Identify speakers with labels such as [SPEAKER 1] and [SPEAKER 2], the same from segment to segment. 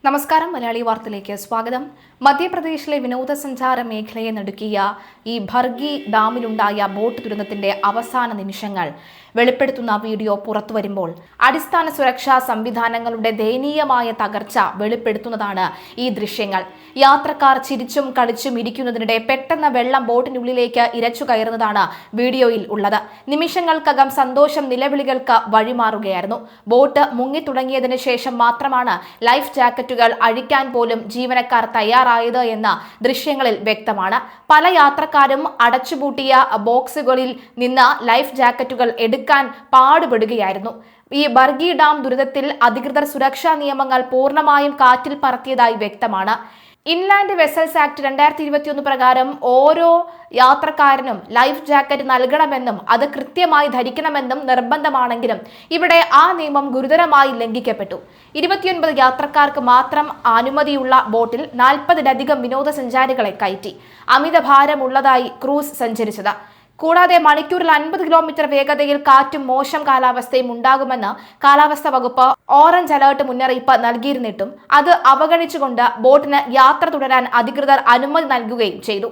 [SPEAKER 1] നമസ്കാരം. മലയാളി വാർത്തയിലേക്ക് സ്വാഗതം. മധ്യപ്രദേശിലെ വിനോദസഞ്ചാര മേഖലയെ നടുക്കിയ ഈ ഭർഗി ഡാമിലുണ്ടായ ബോട്ട് ദുരന്തത്തിന്റെ അവസാന നിമിഷങ്ങൾ വെളിപ്പെടുത്തുന്ന വീഡിയോ പുറത്തുവരുമ്പോൾ അടിസ്ഥാന സുരക്ഷാ സംവിധാനങ്ങളുടെ ദയനീയമായ തകർച്ച വെളിപ്പെടുത്തുന്നതാണ് ഈ ദൃശ്യങ്ങൾ. യാത്രക്കാർ ചിരിച്ചും കളിച്ചും ഇരിക്കുന്നതിനിടെ പെട്ടെന്ന് വെള്ളം ബോട്ടിനുള്ളിലേക്ക് ഇരച്ചു കയറുന്നതാണ് വീഡിയോയിൽ ഉള്ളത്. നിമിഷങ്ങൾക്കകം സന്തോഷം നിലവിളികൾക്ക് വഴിമാറുകയായിരുന്നു. ബോട്ട് മുങ്ങിത്തുടങ്ങിയതിനു ശേഷം മാത്രമാണ് ലൈഫ് ജാക്കറ്റുകൾ അഴിക്കാൻ പോലും ജീവനക്കാർ തയ്യാറായത് എന്ന ദൃശ്യങ്ങളിൽ വ്യക്തമാണ്. പല യാത്രക്കാരും അടച്ചുപൂട്ടിയ ബോക്സുകളിൽ നിന്ന് ലൈഫ് ജാക്കറ്റുകൾ എടുക്കാൻ പാടുപെടുകയായിരുന്നു. ഈ ബർഗി ഡാം ദുരിതത്തിൽ അധികൃതർ സുരക്ഷാ നിയമങ്ങൾ പൂർണ്ണമായും കാറ്റിൽ പറത്തിയതായി വ്യക്തമാണ്. ഇൻലാൻഡ് വെസൽസ് ആക്ട് 2021 പ്രകാരം ഓരോ യാത്രക്കാരനും ലൈഫ് ജാക്കറ്റ് നൽകണമെന്നും അത് കൃത്യമായി ധരിക്കണമെന്നും നിർബന്ധമാണെങ്കിലും ഇവിടെ ആ നിയമം ഗുരുതരമായി ലംഘിക്കപ്പെട്ടു. 29 യാത്രക്കാർക്ക് മാത്രം അനുമതിയുള്ള ബോട്ടിൽ 40-ലധികം വിനോദസഞ്ചാരികളെ കയറ്റി. അമിതഭാരമുള്ളതായി ക്രൂസ് സഞ്ചരിച്ചത്. കൂടാതെ മണിക്കൂറിൽ 50 കിലോമീറ്റർ വേഗതയിൽ കാറ്റും മോശം കാലാവസ്ഥയും ഉണ്ടാകുമെന്ന് കാലാവസ്ഥാ വകുപ്പ് ഓറഞ്ച് അലേർട്ട് മുന്നറിയിപ്പ് നൽകിയിരുന്നിട്ടും അത് അവഗണിച്ചുകൊണ്ട് ബോട്ടിന് യാത്ര തുടരാൻ അധികൃതർ അനുമതി നൽകുകയും ചെയ്തു.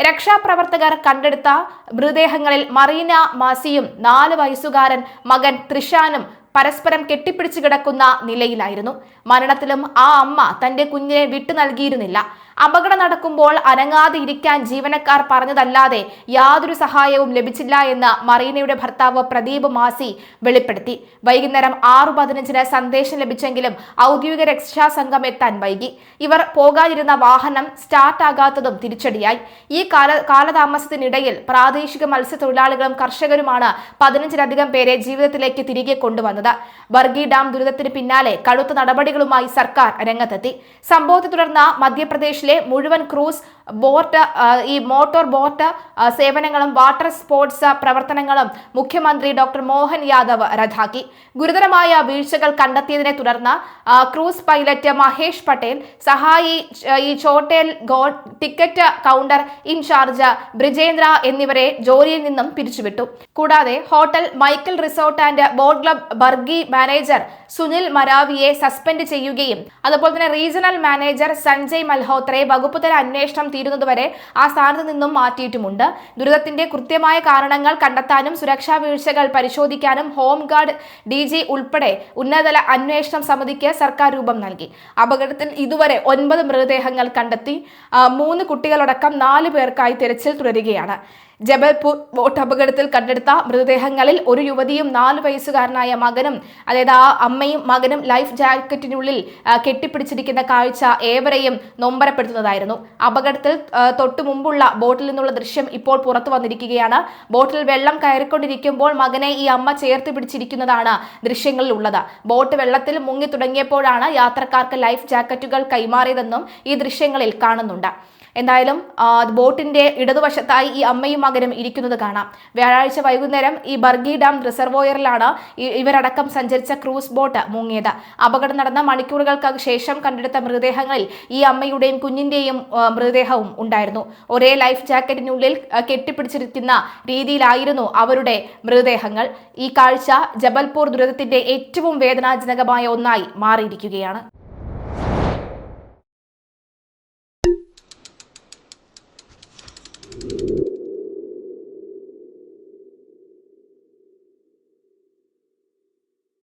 [SPEAKER 1] രക്ഷാപ്രവർത്തകർ കണ്ടെടുത്ത മൃതദേഹങ്ങളിൽ മറീന മാസിയും 4 വയസ്സുകാരൻ മകൻ ത്രിഷാനും പരസ്പരം കെട്ടിപ്പിടിച്ചു കിടക്കുന്ന നിലയിലായിരുന്നു. മരണത്തിലും ആ അമ്മ തന്റെ കുഞ്ഞിനെ വിട്ടു നൽകിയിരുന്നില്ല. അപകടം നടക്കുമ്പോൾ അനങ്ങാതെ ഇരിക്കാൻ ജീവനക്കാർ പറഞ്ഞതല്ലാതെ യാതൊരു സഹായവും ലഭിച്ചില്ല എന്ന് മറീനയുടെ ഭർത്താവ് പ്രദീപ് മാസി വെളിപ്പെടുത്തി. വൈകുന്നേരം 6:15 സന്ദേശം ലഭിച്ചെങ്കിലും ഔദ്യോഗിക രക്ഷാസംഘം എത്താൻ വൈകി. ഇവർ പോകാനിരുന്ന വാഹനം സ്റ്റാർട്ട് ആകാത്തതും തിരിച്ചടിയായി. ഈ കാലതാമസത്തിനിടയിൽ പ്രാദേശിക മത്സ്യത്തൊഴിലാളികളും കർഷകരുമാണ് 15-ലധികം പേരെ ജീവിതത്തിലേക്ക് തിരികെ കൊണ്ടുവന്നത്. ബർഗി ഡാം ദുരിതത്തിന് പിന്നാലെ കടുത്ത നടപടികളുമായി സർക്കാർ രംഗത്തെത്തി. സംഭവത്തെ തുടർന്ന് മധ്യപ്രദേശിലെ മുഴുവൻ ക്രൂസ് ബോട്ട് ഈ മോട്ടോർ ബോട്ട് സേവനങ്ങളും വാട്ടർ സ്പോർട്സ് പ്രവർത്തനങ്ങളും മുഖ്യമന്ത്രി ഡോക്ടർ മോഹൻ യാദവ് റദ്ദാക്കി. ഗുരുതരമായ വീഴ്ചകൾ കണ്ടെത്തിയതിനെ തുടർന്ന് ക്രൂസ് പൈലറ്റ് മഹേഷ് പട്ടേൽ, സഹായി ചോട്ടേൽ ഗോഡ്, ടിക്കറ്റ് കൗണ്ടർ ഇൻചാർജ് ബ്രിജേന്ദ്ര എന്നിവരെ ജോലിയിൽ നിന്നും പിരിച്ചുവിട്ടു. കൂടാതെ hotel Michael resort and boat club Bargi manager Sunil മരാവിയെ സസ്പെൻഡ് ചെയ്യുകയും അതുപോലെ തന്നെ റീജിയണൽ മാനേജർ സഞ്ജയ് മൽഹോത്രയെ വകുപ്പ് തല അന്വേഷണം തീരുന്നതുവരെ ആ സ്ഥാനത്ത് നിന്നും മാറ്റിയിട്ടുമുണ്ട്. ദുരിതത്തിന്റെ കൃത്യമായ കാരണങ്ങൾ കണ്ടെത്താനും സുരക്ഷാ വീഴ്ചകൾ പരിശോധിക്കാനും ഹോംഗാർഡ് DG ഉൾപ്പെടെ ഉന്നതതല അന്വേഷണ സമിതിക്ക് സർക്കാർ രൂപം നൽകി. അപകടത്തിൽ ഇതുവരെ 9 മൃതദേഹങ്ങൾ കണ്ടെത്തി. 3 കുട്ടികളടക്കം 4 പേർക്കായി തെരച്ചിൽ തുടരുകയാണ്. ജബൽപൂർ ബോട്ട് അപകടത്തിൽ കണ്ടെടുത്ത മൃതദേഹങ്ങളിൽ ഒരു യുവതിയും 4 വയസ്സുകാരനായ മകനും, അതായത് ആ അമ്മയും മകനും ലൈഫ് ജാക്കറ്റിനുള്ളിൽ കെട്ടിപ്പിടിച്ചിരിക്കുന്ന കാഴ്ച ഏവരെയും നൊമ്പരപ്പെടുത്തുന്നതായിരുന്നു. അപകടത്തിൽ തൊട്ടു മുമ്പുള്ള ബോട്ടിൽ നിന്നുള്ള ദൃശ്യം ഇപ്പോൾ പുറത്തു വന്നിരിക്കുകയാണ്. ബോട്ടിൽ വെള്ളം കയറിക്കൊണ്ടിരിക്കുമ്പോൾ മകനെ ഈ അമ്മ ചേർത്ത് പിടിച്ചിരിക്കുന്നതാണ് ദൃശ്യങ്ങളിൽ ഉള്ളത്. ബോട്ട് വെള്ളത്തിൽ മുങ്ങി തുടങ്ങിയപ്പോഴാണ് യാത്രക്കാർക്ക് ലൈഫ് ജാക്കറ്റുകൾ കൈമാറിയതെന്നും ഈ ദൃശ്യങ്ങളിൽ കാണുന്നുണ്ട്. എന്തായാലും ബോട്ടിന്റെ ഇടതുവശത്തായി ഈ അമ്മയും മകനും ഇരിക്കുന്നത് കാണാം. വ്യാഴാഴ്ച വൈകുന്നേരം ഈ ബർഗി ഡാം റിസർവോയറിലാണ് ഇവരടക്കം സഞ്ചരിച്ച ക്രൂസ് ബോട്ട് മുങ്ങിയത്. അപകടം നടന്ന മണിക്കൂറുകൾക്ക് ശേഷം കണ്ടെടുത്ത മൃതദേഹങ്ങളിൽ ഈ അമ്മയുടെയും കുഞ്ഞിന്റെയും മൃതദേഹവും ഉണ്ടായിരുന്നു. ഒരേ ലൈഫ് ജാക്കറ്റിനുള്ളിൽ കെട്ടിപ്പിടിച്ചിരിക്കുന്ന രീതിയിലായിരുന്നു അവരുടെ മൃതദേഹങ്ങൾ. ഈ കാഴ്ച ജബൽപൂർ ദുരന്തത്തിന്റെ ഏറ്റവും വേദനാജനകമായ ഒന്നായി മാറിയിരിക്കുകയാണ്.